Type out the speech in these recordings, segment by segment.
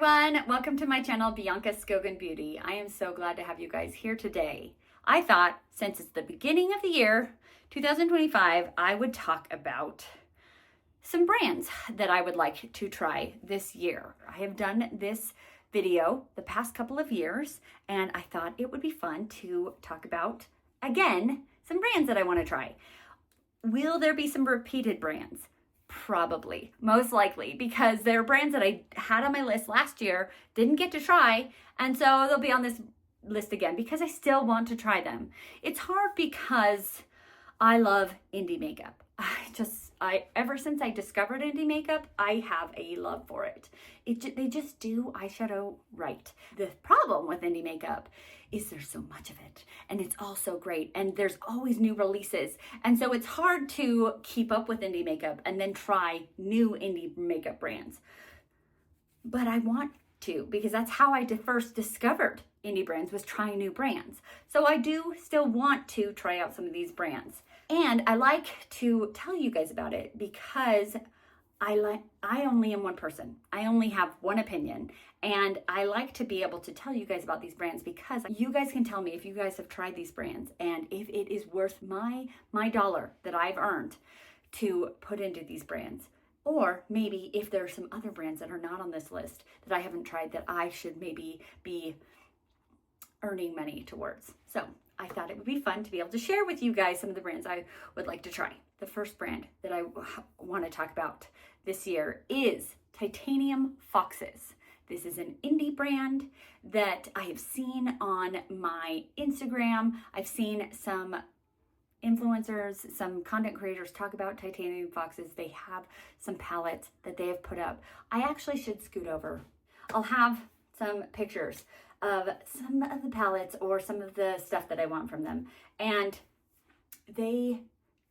everyone, welcome to my channel, BIANCASKOGENBEAUTY. I am so glad to have you guys here today. I thought since it's the beginning of the year, 2025, I would talk about some brands that I would like to try this year. I have done this video the past couple of years, and I thought it would be fun to talk about, again, some brands that I want to try. Will there be some repeated brands? Probably, most likely, because they're brands that I had on my list last year, didn't get to try, and so they'll be on this list again because I still want to try them. It's hard because I love indie makeup. Ever since I discovered indie makeup, I have a love for it. They just do eyeshadow right. The problem with indie makeup is there's so much of it, and it's all so great, and there's always new releases, and so it's hard to keep up with indie makeup and then try new indie makeup brands. But I want to, because that's how I first discovered indie brands, was trying new brands. So I do still want to try out some of these brands. And I like to tell you guys about it because I only am one person. I only have one opinion. And I like to be able to tell you guys about these brands because you guys can tell me if you guys have tried these brands and if it is worth my dollar that I've earned to put into these brands. Or maybe if there are some other brands that are not on this list that I haven't tried that I should maybe be earning money towards. So I thought it would be fun to be able to share with you guys some of the brands I would like to try. The first brand that I want to talk about this year is Titanium Foxes. This is an indie brand that I have seen on my Instagram. I've seen some influencers, some content creators talk about Titanium Foxes. They have some palettes that they have put up. I actually should scoot over. I'll have some pictures of some of the palettes or some of the stuff that I want from them. And they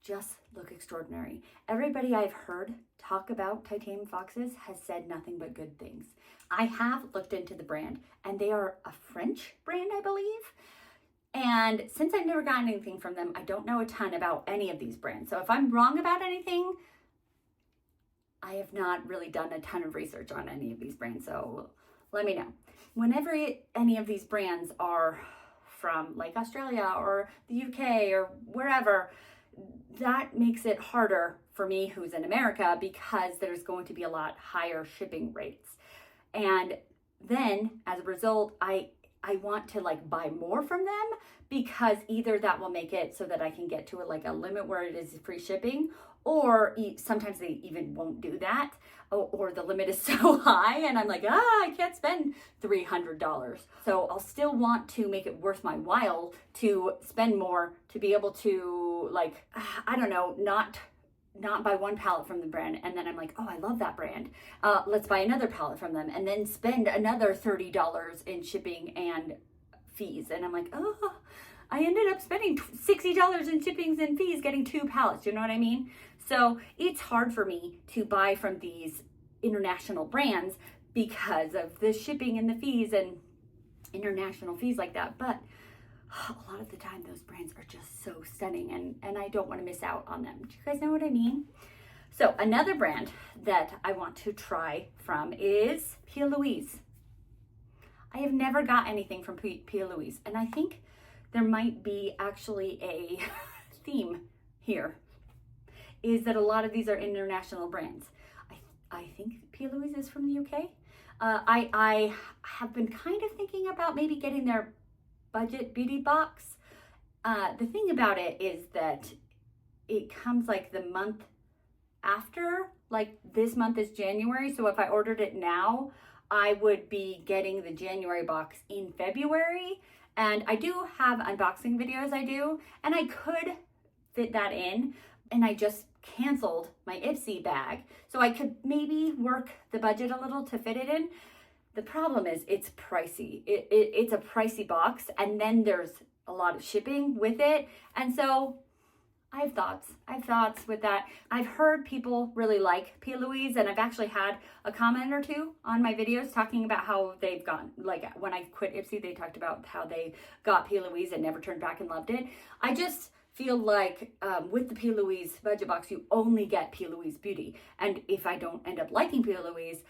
just look extraordinary. Everybody I've heard talk about Titanium Foxes has said nothing but good things. I have looked into the brand, and they are a French brand, I believe. And since I've never gotten anything from them, I don't know a ton about any of these brands. So if I'm wrong about anything, I have not really done a ton of research on any of these brands. So let me know. Whenever any of these brands are from like Australia or the UK or wherever, that makes it harder for me who's in America because there's going to be a lot higher shipping rates. And then as a result, I want to like buy more from them because either that will make it so that I can get to a limit where it is free shipping, or sometimes they even won't do that, or the limit is so high and I'm like, I can't spend $300. So I'll still want to make it worth my while to spend more to be able to not buy one palette from the brand and then I'm like, I love that brand. Let's buy another palette from them and then spend another $30 in shipping and fees. And I'm like, I ended up spending $60 in shippings and fees getting two palettes. You know what I mean? So it's hard for me to buy from these international brands because of the shipping and the fees and international fees like that. But a lot of the time those brands are just so stunning and I don't want to miss out on them. Do you guys know what I mean? So another brand that I want to try from is Plouise. I have never got anything from Plouise, and I think there might be actually a theme here, is that a lot of these are international brands. I think Plouise is from the UK. I have been kind of thinking about maybe getting their budget beauty box. The thing about it is that it comes like the month after, like this month is January. So if I ordered it now, I would be getting the January box in February. And I do have unboxing videos I do, and I could fit that in. And I just canceled my Ipsy bag. So I could maybe work the budget a little to fit it in. The problem is it's pricey. It's a pricey box, and then there's a lot of shipping with it. And so I have thoughts with that. I've heard people really like Plouise, and I've actually had a comment or two on my videos talking about how they've gone, like when I quit Ipsy, they talked about how they got Plouise and never turned back and loved it. I just feel like with the Plouise budget box, you only get Plouise Beauty. And if I don't end up liking Plouise,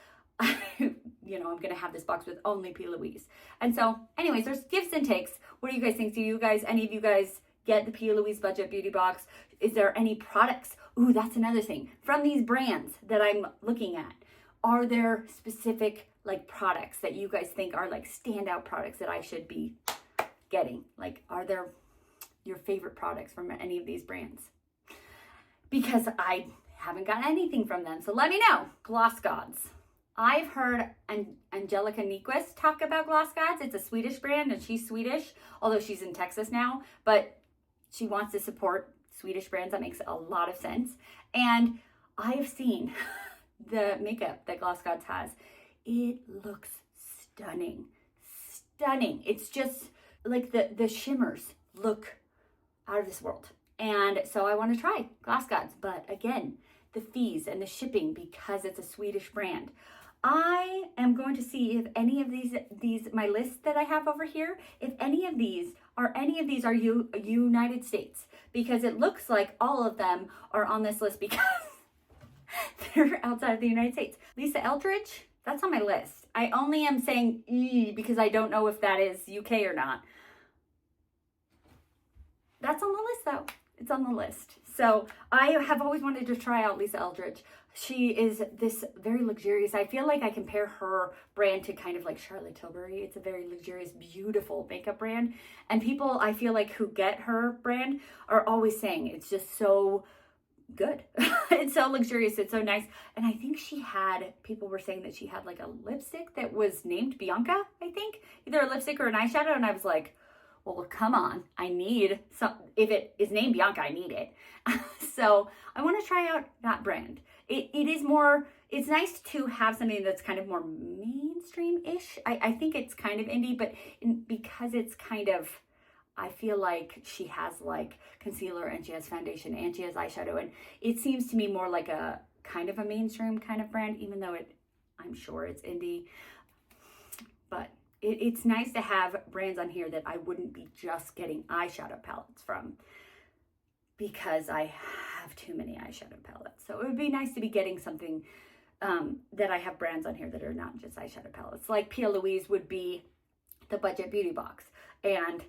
you know, I'm going to have this box with only Plouise. And so anyways, there's gifts and takes. What do you guys think? Do you guys, any of you guys get the Plouise budget beauty box? Is there any products? Ooh, that's another thing. From these brands that I'm looking at, are there specific like products that you guys think are like standout products that I should be getting? Like, are there your favorite products from any of these brands? Because I haven't gotten anything from them. So let me know. Gloss Gods. I've heard Angelica Nyquist talk about Gloss Gods. It's a Swedish brand and she's Swedish, although she's in Texas now, but she wants to support Swedish brands. That makes a lot of sense. And I have seen the makeup that Gloss Gods has. It looks stunning. Stunning. It's just like the shimmers look out of this world. And so I want to try Gloss Gods. But again, the fees and the shipping, because it's a Swedish brand. I am going to see if any of these my list that I have over here, if any of these are United States, because it looks like all of them are on this list because they're outside of the United States. Lisa Eldridge, that's on my list. I only am saying E because I don't know if that is UK or not. That's on the list though. It's on the list. So I have always wanted to try out Lisa Eldridge. She is this very luxurious. I feel like I compare her brand to kind of like Charlotte Tilbury. It's a very luxurious, beautiful makeup brand. And people, I feel like, who get her brand are always saying it's just so good. It's so luxurious. It's so nice. And I think people were saying that she had like a lipstick that was named Bianca, I think. Either a lipstick or an eyeshadow. And I was like, well, come on. I need some. If it is named Bianca, I need it. So I want to try out that brand. It is more, it's nice to have something that's kind of more mainstream-ish. I think it's kind of indie, but because it's kind of, I feel like she has like concealer and she has foundation and she has eyeshadow. And it seems to me more like a kind of a mainstream kind of brand, even though I'm sure it's indie. But it's nice to have brands on here that I wouldn't be just getting eyeshadow palettes from, because I have too many eyeshadow palettes. So it would be nice to be getting something that I have brands on here that are not just eyeshadow palettes. Like Plouise would be the budget beauty box, and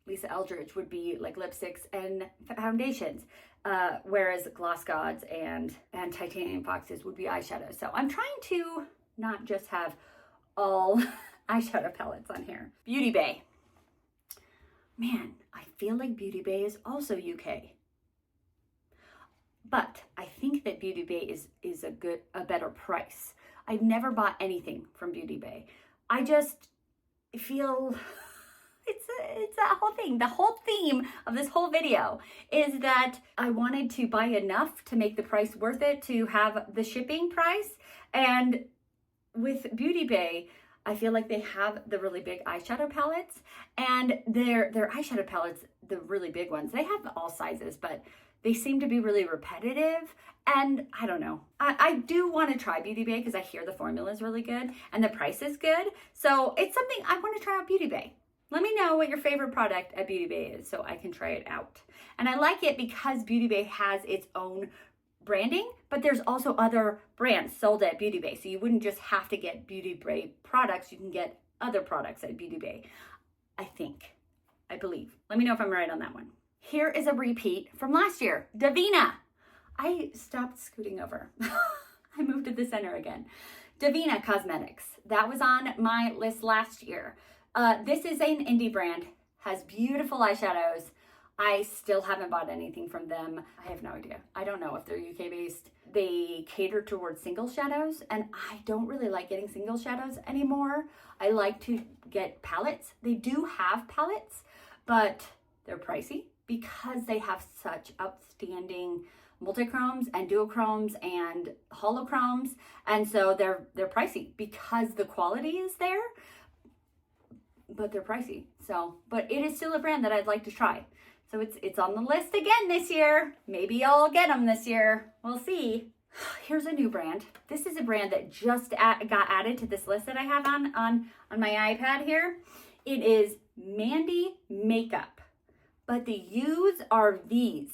Lisa Eldridge would be like lipsticks and foundations, whereas Gloss Gods and Titanium Foxes would be eyeshadow. So I'm trying to not just have all eyeshadow palettes on here. Beauty Bay. Man, I feel like Beauty Bay is also UK. But I think that Beauty Bay is a better price. I've never bought anything from Beauty Bay. I just feel it's that whole thing. The whole theme of this whole video is that I wanted to buy enough to make the price worth it, to have the shipping price. And with Beauty Bay, I feel like they have the really big eyeshadow palettes, and their eyeshadow palettes, the really big ones, they have all sizes, but they seem to be really repetitive. And I don't know. I do want to try Beauty Bay because I hear the formula is really good and the price is good. So it's something I want to try out. Beauty Bay. Let me know what your favorite product at Beauty Bay is so I can try it out. And I like it because Beauty Bay has its own branding, but there's also other brands sold at Beauty Bay. So you wouldn't just have to get Beauty Bay products. You can get other products at Beauty Bay. I believe. Let me know if I'm right on that one. Here is a repeat from last year. Devinah. I stopped scooting over. I moved to the center again. Devinah Kosmetics. That was on my list last year. This is an indie brand. Has beautiful eyeshadows. I still haven't bought anything from them. I have no idea. I don't know if they're UK based. They cater towards single shadows, and I don't really like getting single shadows anymore. I like to get palettes. They do have palettes, but they're pricey because they have such outstanding multichromes and duochromes and holochromes. And so they're pricey because the quality is there, but they're pricey. So, but it is still a brand that I'd like to try. So it's on the list again this year. Maybe I'll get them this year. We'll see. Here's a new brand. This is a brand that just got added to this list that I have on my iPad here. It is Mandy Makeup, but the U's are these.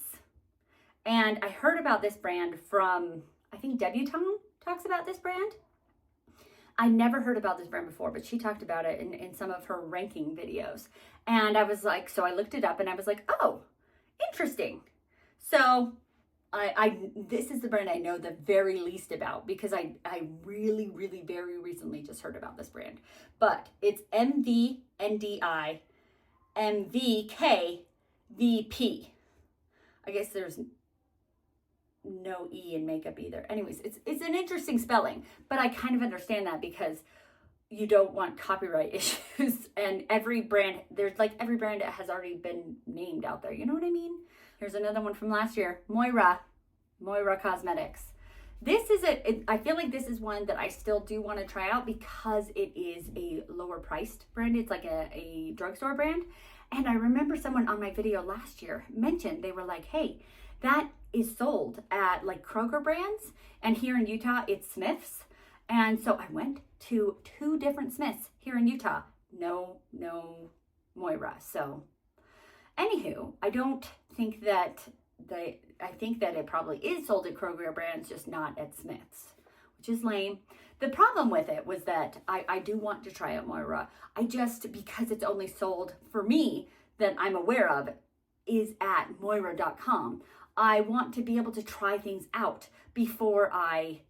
And I heard about this brand from, I think Debutante talks about this brand. I never heard about this brand before, but she talked about it in some of her ranking videos. And I was like, so I looked it up and I was like, oh, interesting. So this is the brand I know the very least about because I really, really very recently just heard about this brand. But it's MVNDI, MVKEVP. I guess there's no E in makeup either. Anyways, it's an interesting spelling, but I kind of understand that because you don't want copyright issues, and every brand has already been named out there. You know what I mean? Here's another one from last year, Moira Kosmetics. This is I feel like this is one that I still do want to try out because it is a lower priced brand. It's like a drugstore brand. And I remember someone on my video last year mentioned, they were like, hey, that is sold at like Kroger brands. And here in Utah, it's Smith's. And so I went to 2 different Smith's here in Utah. No Moira. So anywho, I don't think that I think that it probably is sold at Kroger brands, just not at Smith's, which is lame. The problem with it was that I do want to try out Moira. Because it's only sold for me that I'm aware of is at Moira.com. I want to be able to try things out before I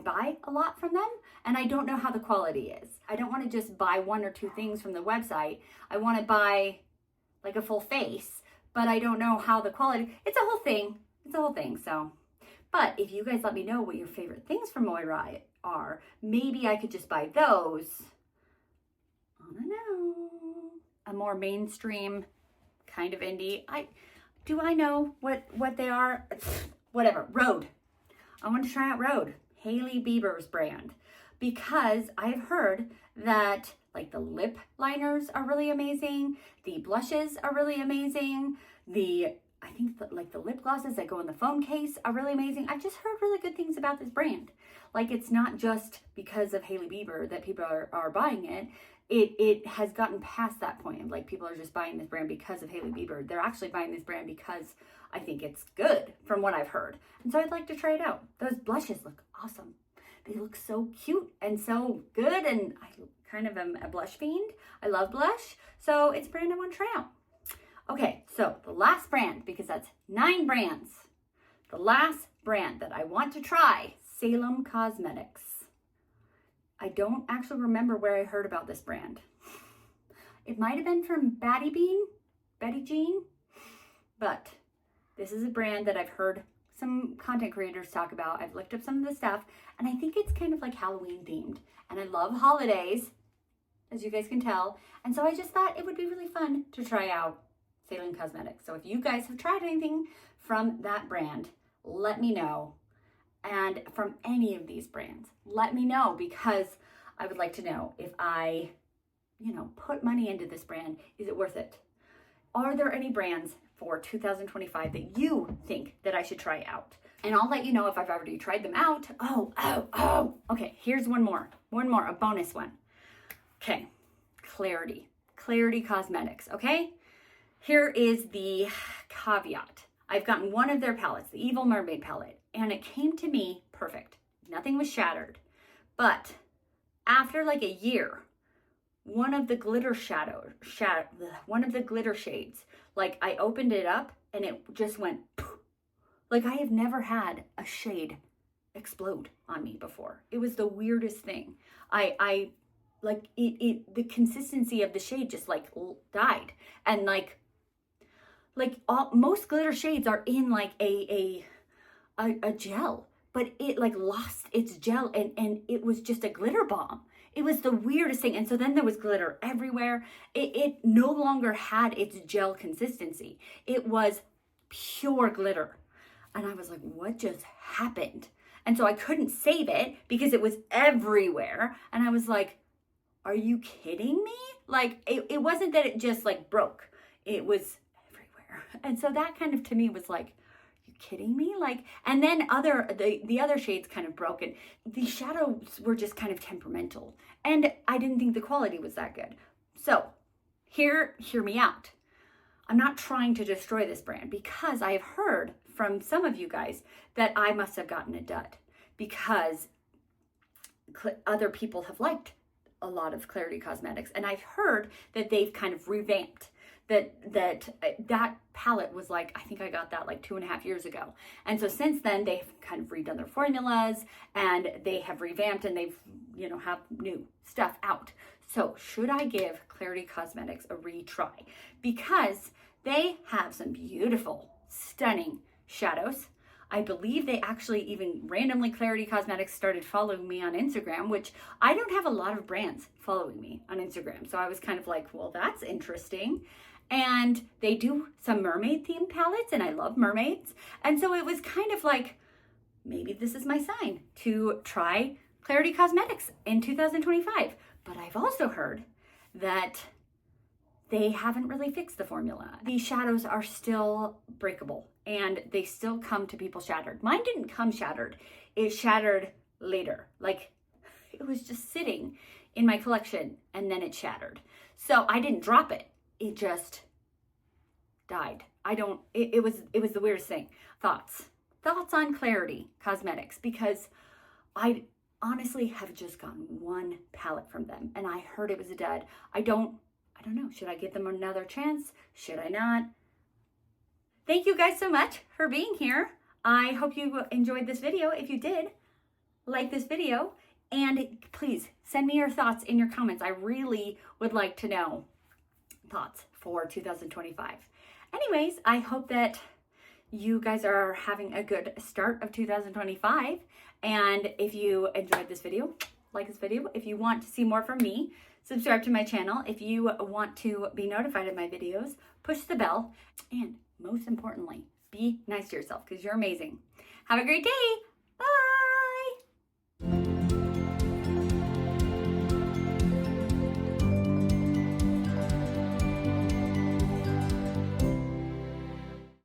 buy a lot from them, and I don't know how the quality is. I don't want to just buy 1 or 2 things from the website. I want to buy like a full face, but I don't know how the quality, it's a whole thing. So, but if you guys let me know what your favorite things from Moira are, maybe I could just buy those. I don't know. A more mainstream kind of indie. Do I know what they are? Whatever. Rhode. I want to try out Rhode, Hailey Bieber's brand, because I've heard that like the lip liners are really amazing, the blushes are really amazing, I think the lip glosses that go in the phone case are really amazing. I've just heard really good things about this brand. Like, it's not just because of Hailey Bieber that people are buying it. It has gotten past that point of like people are just buying this brand because of Hailey Bieber. They're actually buying this brand because I think it's good from what I've heard. And so I'd like to try it out. Those blushes look awesome. They look so cute and so good. And I kind of am a blush fiend. I love blush. So it's a brand I want to try out. Okay, so the last brand, because that's 9 brands. The last brand that I want to try, Salem Cosmetics. I don't actually remember where I heard about this brand. It might have been from Betty Jean, but this is a brand that I've heard some content creators talk about. I've looked up some of the stuff, and I think it's kind of like Halloween themed. And I love holidays, as you guys can tell. And so I just thought it would be really fun to try out Salem Cosmetics. So if you guys have tried anything from that brand, let me know. And from any of these brands, let me know, because I would like to know if I, put money into this brand, is it worth it? Are there any brands for 2025 that you think that I should try out? And I'll let you know if I've already tried them out. Oh. Okay, here's one more, a bonus one. Okay, Klarity Cosmetics, okay? Here is the caveat. I've gotten one of their palettes, the Evil Mermaid palette, and it came to me perfect. Nothing was shattered. But after like a year, one of the glitter shades, like I opened it up and it just went poof. Like I have never had a shade explode on me before. It was the weirdest thing. I like the consistency of the shade just like died. And most glitter shades are in like a gel, but it like lost its gel and it was just a glitter bomb. It was the weirdest thing. And so then there was glitter everywhere. It no longer had its gel consistency. It was pure glitter. And I was like, what just happened? And so I couldn't save it because it was everywhere. And I was like, are you kidding me? Like, it wasn't that it just like broke. It was everywhere. And so that kind of to me was like, you kidding me? Like, and then the other shades kind of broke, and the shadows were just kind of temperamental, and I didn't think the quality was that good. So hear me out. I'm not trying to destroy this brand, because I have heard from some of you guys that I must have gotten a dud, because other people have liked a lot of Klarity Cosmetics, and I've heard that they've kind of revamped that palette. Was like, I think I got that like 2.5 years ago, and so since then they've kind of redone their formulas, and they have revamped, and they've, you know, have new stuff out. So should I give Klarity Cosmetics a retry? Because they have some beautiful, stunning shadows. I believe they actually even randomly, Klarity Cosmetics started following me on Instagram, which I don't have a lot of brands following me on Instagram. So I was kind of like, well, that's interesting. And they do some mermaid themed palettes, and I love mermaids. And so it was kind of like, maybe this is my sign to try Klarity Cosmetics in 2025. But I've also heard that they haven't really fixed the formula. These shadows are still breakable, and they still come to people shattered. Mine didn't come shattered. It shattered later. Like, it was just sitting in my collection, and then it shattered. So I didn't drop it. It just died. It was the weirdest thing. Thoughts on Klarity Cosmetics, because I honestly have just gotten one palette from them, and I heard it was a dud. I don't know. Should I give them another chance? Should I not? Thank you guys so much for being here. I hope you enjoyed this video. If you did, like this video, and please send me your thoughts in your comments. I really would like to know thoughts for 2025. Anyways, I hope that you guys are having a good start of 2025. And if you enjoyed this video, like this video. If you want to see more from me, subscribe to my channel. If you want to be notified of my videos, push the bell. And most importantly, be nice to yourself, because you're amazing. Have a great day. Bye.